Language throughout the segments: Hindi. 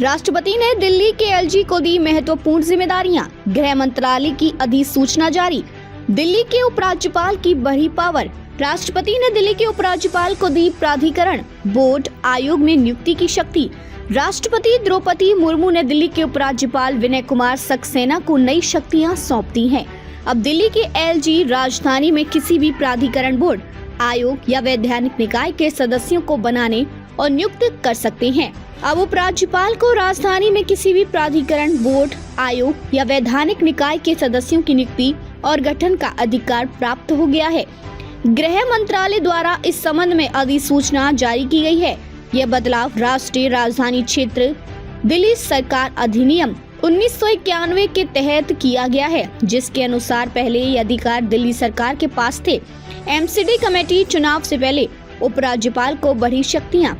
राष्ट्रपति ने दिल्ली के एलजी को दी महत्वपूर्ण जिम्मेदारियां, गृह मंत्रालय की अधिसूचना जारी। दिल्ली के उपराज्यपाल की बढ़ी पावर। राष्ट्रपति ने दिल्ली के उपराज्यपाल को दी प्राधिकरण, बोर्ड, आयोग में नियुक्ति की शक्ति। राष्ट्रपति द्रौपदी मुर्मू ने दिल्ली के उपराज्यपाल विनय कुमार सक्सेना को नई शक्तियां सौंप दी हैं। अब दिल्ली के एलजी राजधानी में किसी भी प्राधिकरण, बोर्ड, आयोग या वैधानिक निकाय के सदस्यों को बनाने और नियुक्त कर सकते हैं। अब उपराज्यपाल को राजधानी में किसी भी प्राधिकरण, बोर्ड, आयोग या वैधानिक निकाय के सदस्यों की नियुक्ति और गठन का अधिकार प्राप्त हो गया है। गृह मंत्रालय द्वारा इस संबंध में अधिसूचना जारी की गई है। यह बदलाव राष्ट्रीय राजधानी क्षेत्र दिल्ली सरकार अधिनियम 1991 के तहत किया गया है, जिसके अनुसार पहले ये अधिकार दिल्ली सरकार के पास थे। एमसीडी कमेटी चुनाव से पहले उपराज्यपाल को बढ़ी शक्तियां।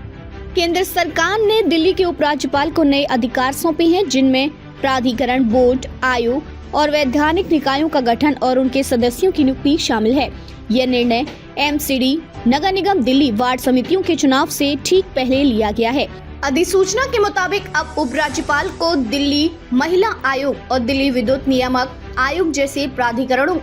केंद्र सरकार ने दिल्ली के उपराज्यपाल को नए अधिकार सौंपे हैं, जिनमें प्राधिकरण, बोर्ड, आयोग और वैधानिक निकायों का गठन और उनके सदस्यों की नियुक्ति शामिल है। यह निर्णय एमसीडी, नगर निगम दिल्ली, वार्ड समितियों के चुनाव से ठीक पहले लिया गया है। अधिसूचना के मुताबिक अब उपराज्यपाल को दिल्ली महिला आयोग और दिल्ली विद्युत नियामक आयोग जैसे प्राधिकरणों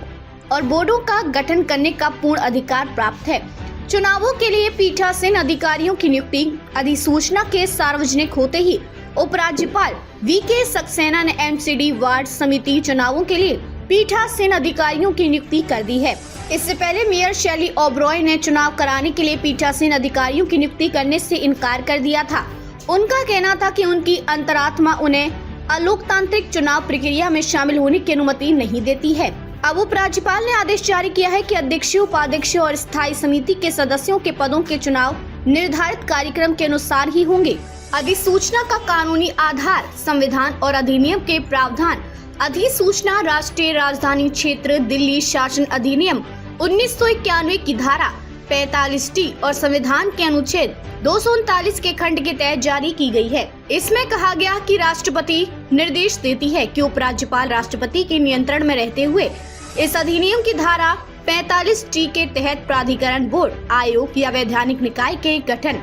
और बोर्डों का गठन करने का पूर्ण अधिकार प्राप्त है। चुनावों के लिए पीठासीन अधिकारियों की नियुक्ति। अधिसूचना के सार्वजनिक होते ही उपराज्यपाल वीके सक्सेना ने एमसीडी वार्ड समिति चुनावों के लिए पीठासीन अधिकारियों की नियुक्ति कर दी है। इससे पहले मेयर शैली ओबरॉय ने चुनाव कराने के लिए पीठासीन अधिकारियों की नियुक्ति करने से इनकार कर दिया था। उनका कहना था कि उनकी अंतरात्मा उन्हें अलोकतांत्रिक चुनाव प्रक्रिया में शामिल होने की अनुमति नहीं देती है। अब उपराज्यपाल ने आदेश जारी किया है कि अध्यक्ष, उपाध्यक्ष और स्थायी समिति के सदस्यों के पदों के चुनाव निर्धारित कार्यक्रम के अनुसार ही होंगे। अधिसूचना का कानूनी आधार संविधान और अधिनियम के प्रावधान। अधिसूचना राष्ट्रीय राजधानी क्षेत्र दिल्ली शासन अधिनियम 1991 की धारा 45T और संविधान के अनुच्छेद 239 के खंड के तहत जारी की गई है। इसमें कहा गया कि राष्ट्रपति निर्देश देती है कि उपराज्यपाल राष्ट्रपति के नियंत्रण में रहते हुए इस अधिनियम की धारा 45T के तहत प्राधिकरण, बोर्ड, आयोग या वैधानिक निकाय के गठन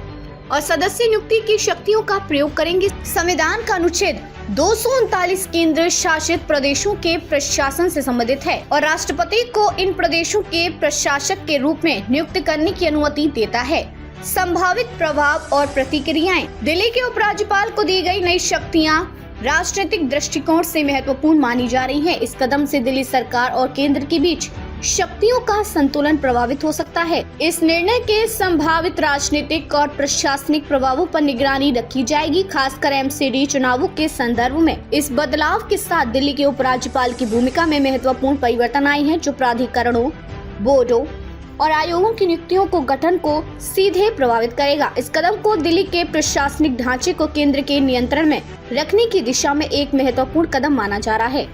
और सदस्य नियुक्ति की शक्तियों का प्रयोग करेंगे। संविधान का अनुच्छेद 239 केंद्र शासित प्रदेशों के प्रशासन से संबंधित है और राष्ट्रपति को इन प्रदेशों के प्रशासक के रूप में नियुक्त करने की अनुमति देता है। संभावित प्रभाव और प्रतिक्रियाएं। दिल्ली के उपराज्यपाल को दी गई नई शक्तियां राजनीतिक दृष्टिकोण से महत्वपूर्ण मानी जा रही हैं। इस कदम से दिल्ली सरकार और केंद्र के बीच शक्तियों का संतुलन प्रभावित हो सकता है। इस निर्णय के संभावित राजनीतिक और प्रशासनिक प्रभावों पर निगरानी रखी जाएगी, खासकर एमसीडी चुनावों के संदर्भ में। इस बदलाव के साथ दिल्ली के उपराज्यपाल की भूमिका में महत्वपूर्ण परिवर्तन आए हैं, जो प्राधिकरणों, बोर्डों और आयोगों की नियुक्तियों को गठन को सीधे प्रभावित करेगा। इस कदम को दिल्ली के प्रशासनिक ढांचे को केंद्र के नियंत्रण में रखने की दिशा में एक महत्वपूर्ण कदम माना जा रहा है।